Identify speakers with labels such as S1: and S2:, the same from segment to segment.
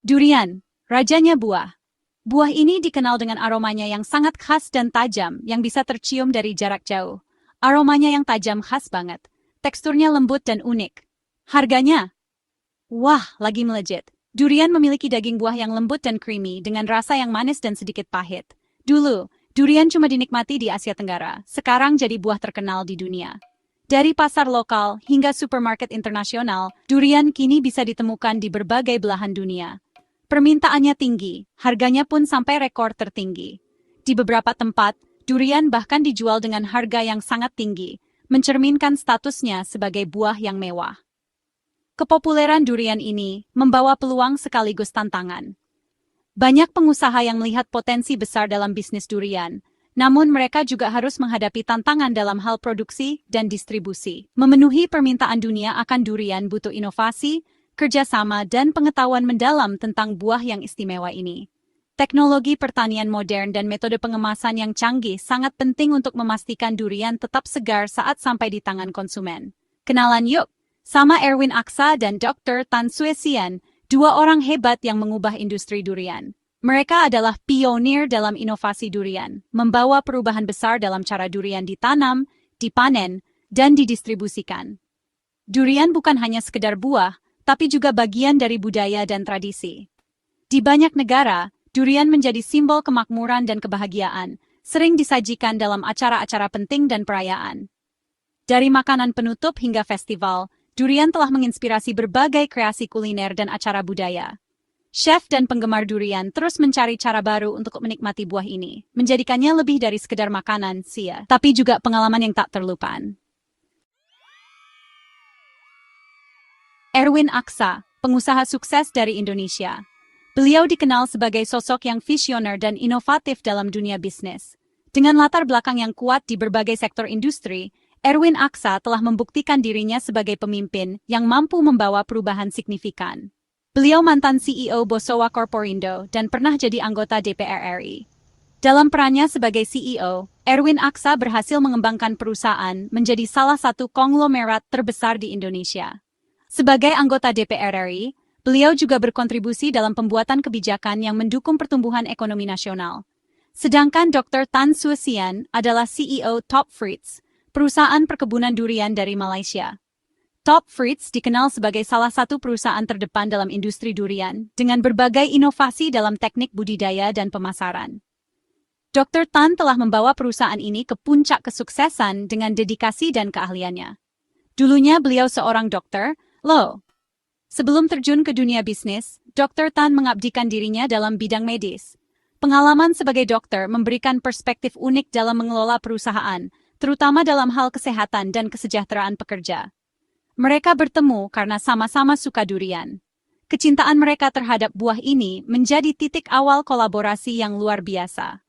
S1: Durian, rajanya buah. Buah ini dikenal dengan aromanya yang sangat khas dan tajam yang bisa tercium dari jarak jauh. Aromanya yang tajam khas banget. Teksturnya lembut dan unik. Harganya? Wah, lagi melejit. Durian memiliki daging buah yang lembut dan creamy dengan rasa yang manis dan sedikit pahit. Dulu, durian cuma dinikmati di Asia Tenggara. Sekarang jadi buah terkenal di dunia. Dari pasar lokal hingga supermarket internasional, durian kini bisa ditemukan di berbagai belahan dunia. Permintaannya tinggi, harganya pun sampai rekor tertinggi. Di beberapa tempat, durian bahkan dijual dengan harga yang sangat tinggi, mencerminkan statusnya sebagai buah yang mewah. Kepopuleran durian ini membawa peluang sekaligus tantangan. Banyak pengusaha yang melihat potensi besar dalam bisnis durian, namun mereka juga harus menghadapi tantangan dalam hal produksi dan distribusi. Memenuhi permintaan dunia akan durian butuh inovasi, kerjasama, dan pengetahuan mendalam tentang buah yang istimewa ini. Teknologi pertanian modern dan metode pengemasan yang canggih sangat penting untuk memastikan durian tetap segar saat sampai di tangan konsumen. Kenalan yuk, sama Erwin Aksa dan Dr. Tan Sue Sian, dua orang hebat yang mengubah industri durian. Mereka adalah pionir dalam inovasi durian, membawa perubahan besar dalam cara durian ditanam, dipanen, dan didistribusikan. Durian bukan hanya sekedar buah, tapi juga bagian dari budaya dan tradisi. Di banyak negara, durian menjadi simbol kemakmuran dan kebahagiaan, sering disajikan dalam acara-acara penting dan perayaan. Dari makanan penutup hingga festival, durian telah menginspirasi berbagai kreasi kuliner dan acara budaya. Chef dan penggemar durian terus mencari cara baru untuk menikmati buah ini, menjadikannya lebih dari sekedar makanan, tapi juga pengalaman yang tak terlupakan. Erwin Aksa, pengusaha sukses dari Indonesia. Beliau dikenal sebagai sosok yang visioner dan inovatif dalam dunia bisnis. Dengan latar belakang yang kuat di berbagai sektor industri, Erwin Aksa telah membuktikan dirinya sebagai pemimpin yang mampu membawa perubahan signifikan. Beliau mantan CEO Bosowa Corporindo dan pernah jadi anggota DPR RI. Dalam perannya sebagai CEO, Erwin Aksa berhasil mengembangkan perusahaan menjadi salah satu konglomerat terbesar di Indonesia. Sebagai anggota DPR RI, beliau juga berkontribusi dalam pembuatan kebijakan yang mendukung pertumbuhan ekonomi nasional. Sedangkan Dr. Tan Sue Sian adalah CEO Top Fruits, perusahaan perkebunan durian dari Malaysia. Top Fruits dikenal sebagai salah satu perusahaan terdepan dalam industri durian, dengan berbagai inovasi dalam teknik budidaya dan pemasaran. Dr. Tan telah membawa perusahaan ini ke puncak kesuksesan dengan dedikasi dan keahliannya. Dulunya beliau seorang dokter, Sebelum terjun ke dunia bisnis, Dr. Tan mengabdikan dirinya dalam bidang medis. Pengalaman sebagai dokter memberikan perspektif unik dalam mengelola perusahaan, terutama dalam hal kesehatan dan kesejahteraan pekerja. Mereka bertemu karena sama-sama suka durian. Kecintaan mereka terhadap buah ini menjadi titik awal kolaborasi yang luar biasa.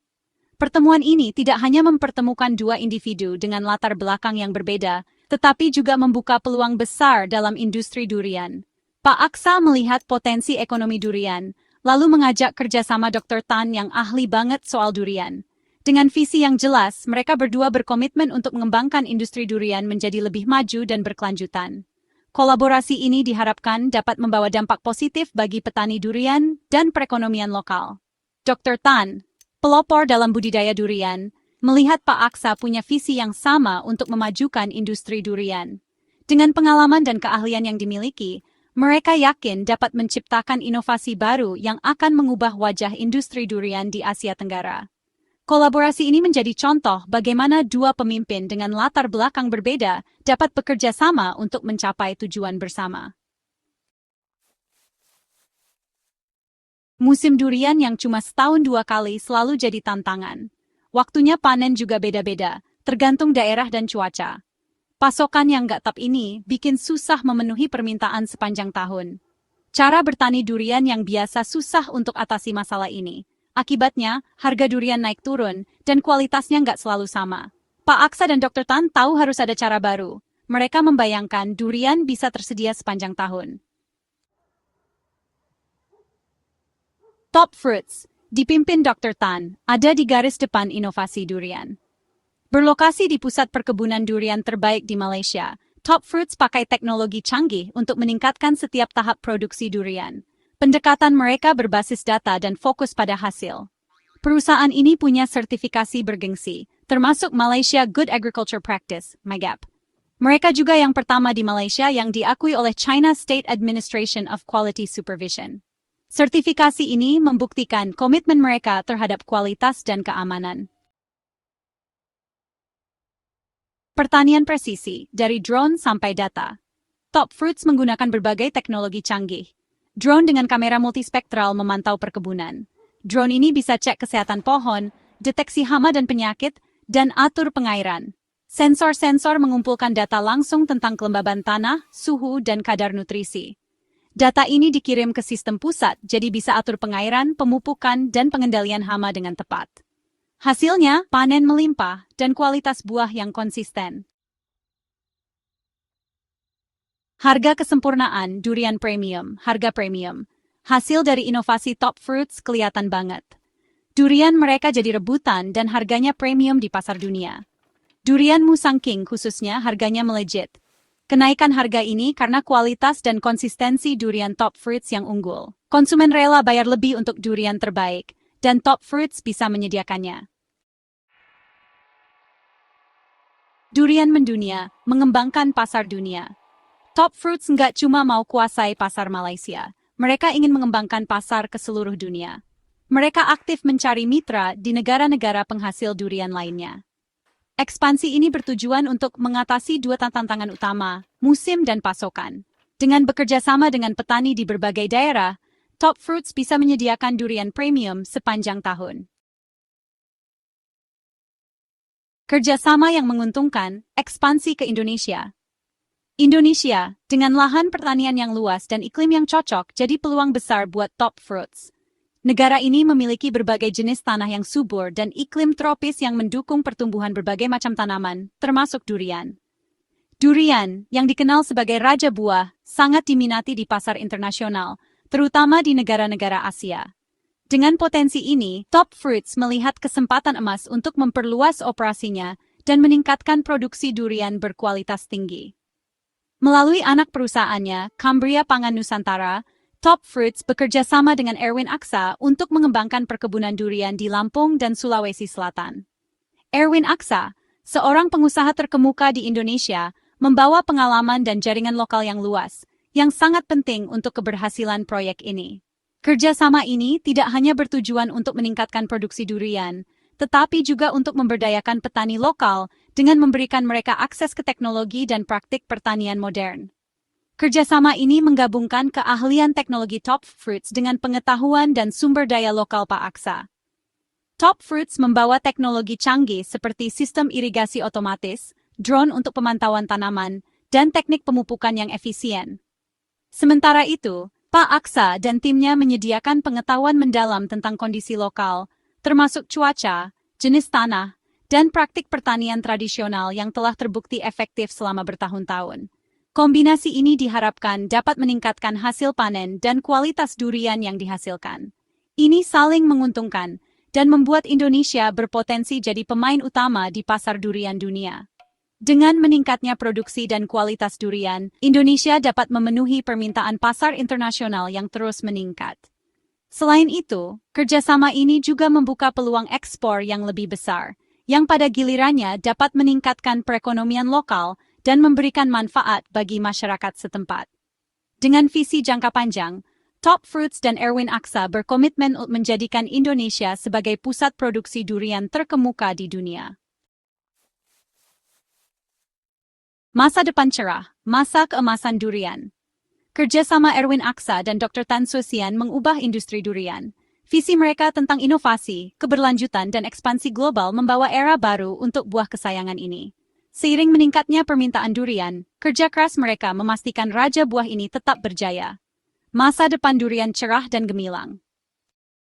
S1: Pertemuan ini tidak hanya mempertemukan dua individu dengan latar belakang yang berbeda, tetapi juga membuka peluang besar dalam industri durian. Pak Aksa melihat potensi ekonomi durian, lalu mengajak kerjasama Dr. Tan yang ahli banget soal durian. Dengan visi yang jelas, mereka berdua berkomitmen untuk mengembangkan industri durian menjadi lebih maju dan berkelanjutan. Kolaborasi ini diharapkan dapat membawa dampak positif bagi petani durian dan perekonomian lokal. Dr. Tan, pelopor dalam budidaya durian, melihat Pak Aksa punya visi yang sama untuk memajukan industri durian. Dengan pengalaman dan keahlian yang dimiliki, mereka yakin dapat menciptakan inovasi baru yang akan mengubah wajah industri durian di Asia Tenggara. Kolaborasi ini menjadi contoh bagaimana dua pemimpin dengan latar belakang berbeda dapat bekerja sama untuk mencapai tujuan bersama. Musim durian yang cuma setahun 2 kali selalu jadi tantangan. Waktunya panen juga beda-beda, tergantung daerah dan cuaca. Pasokan yang nggak tetap ini bikin susah memenuhi permintaan sepanjang tahun. Cara bertani durian yang biasa susah untuk atasi masalah ini. Akibatnya, harga durian naik turun, dan kualitasnya nggak selalu sama. Pak Aksa dan Dr. Tan tahu harus ada cara baru. Mereka membayangkan durian bisa tersedia sepanjang tahun. Top Fruits dipimpin Dr. Tan, ada di garis depan inovasi durian. Berlokasi di pusat perkebunan durian terbaik di Malaysia, Top Fruits pakai teknologi canggih untuk meningkatkan setiap tahap produksi durian. Pendekatan mereka berbasis data dan fokus pada hasil. Perusahaan ini punya sertifikasi bergengsi, termasuk Malaysia Good Agriculture Practice, MAGAP. Mereka juga yang pertama di Malaysia yang diakui oleh China State Administration of Quality Supervision. Sertifikasi ini membuktikan komitmen mereka terhadap kualitas dan keamanan. Pertanian presisi, dari drone sampai data. Top Fruits menggunakan berbagai teknologi canggih. Drone dengan kamera multispektral memantau perkebunan. Drone ini bisa cek kesehatan pohon, deteksi hama dan penyakit, dan atur pengairan. Sensor-sensor mengumpulkan data langsung tentang kelembaban tanah, suhu, dan kadar nutrisi. Data ini dikirim ke sistem pusat, jadi bisa atur pengairan, pemupukan, dan pengendalian hama dengan tepat. Hasilnya, panen melimpah dan kualitas buah yang konsisten. Harga kesempurnaan durian premium, harga premium. Hasil dari inovasi Top Fruits kelihatan banget. Durian mereka jadi rebutan dan harganya premium di pasar dunia. Durian Musang King khususnya harganya melejit. Kenaikan harga ini karena kualitas dan konsistensi durian Top Fruits yang unggul. Konsumen rela bayar lebih untuk durian terbaik, dan Top Fruits bisa menyediakannya. Durian mendunia, mengembangkan pasar dunia. Top Fruits nggak cuma mau kuasai pasar Malaysia, mereka ingin mengembangkan pasar ke seluruh dunia. Mereka aktif mencari mitra di negara-negara penghasil durian lainnya. Ekspansi ini bertujuan untuk mengatasi dua tantangan utama, musim dan pasokan. Dengan bekerja sama dengan petani di berbagai daerah, Top Fruits bisa menyediakan durian premium sepanjang tahun. Kerjasama yang menguntungkan, ekspansi ke Indonesia. Indonesia, dengan lahan pertanian yang luas dan iklim yang cocok, jadi peluang besar buat Top Fruits. Negara ini memiliki berbagai jenis tanah yang subur dan iklim tropis yang mendukung pertumbuhan berbagai macam tanaman, termasuk durian. Durian, yang dikenal sebagai raja buah, sangat diminati di pasar internasional, terutama di negara-negara Asia. Dengan potensi ini, Top Fruits melihat kesempatan emas untuk memperluas operasinya dan meningkatkan produksi durian berkualitas tinggi. Melalui anak perusahaannya, Cambria Pangan Nusantara, Top Fruits bekerja sama dengan Erwin Aksa untuk mengembangkan perkebunan durian di Lampung dan Sulawesi Selatan. Erwin Aksa, seorang pengusaha terkemuka di Indonesia, membawa pengalaman dan jaringan lokal yang luas, yang sangat penting untuk keberhasilan proyek ini. Kerjasama ini tidak hanya bertujuan untuk meningkatkan produksi durian, tetapi juga untuk memberdayakan petani lokal dengan memberikan mereka akses ke teknologi dan praktik pertanian modern. Kerjasama ini menggabungkan keahlian teknologi Top Fruits dengan pengetahuan dan sumber daya lokal Pak Aksa. Top Fruits membawa teknologi canggih seperti sistem irigasi otomatis, drone untuk pemantauan tanaman, dan teknik pemupukan yang efisien. Sementara itu, Pak Aksa dan timnya menyediakan pengetahuan mendalam tentang kondisi lokal, termasuk cuaca, jenis tanah, dan praktik pertanian tradisional yang telah terbukti efektif selama bertahun-tahun. Kombinasi ini diharapkan dapat meningkatkan hasil panen dan kualitas durian yang dihasilkan. Ini saling menguntungkan dan membuat Indonesia berpotensi jadi pemain utama di pasar durian dunia. Dengan meningkatnya produksi dan kualitas durian, Indonesia dapat memenuhi permintaan pasar internasional yang terus meningkat. Selain itu, kerjasama ini juga membuka peluang ekspor yang lebih besar, yang pada gilirannya dapat meningkatkan perekonomian lokal dan memberikan manfaat bagi masyarakat setempat. Dengan visi jangka panjang, Top Fruits dan Erwin Aksa berkomitmen untuk menjadikan Indonesia sebagai pusat produksi durian terkemuka di dunia. Masa depan cerah, masa keemasan durian. Kerjasama Erwin Aksa dan Dr. Tan Sosian mengubah industri durian. Visi mereka tentang inovasi, keberlanjutan, dan ekspansi global membawa era baru untuk buah kesayangan ini. Seiring meningkatnya permintaan durian, kerja keras mereka memastikan raja buah ini tetap berjaya. Masa depan durian cerah dan gemilang.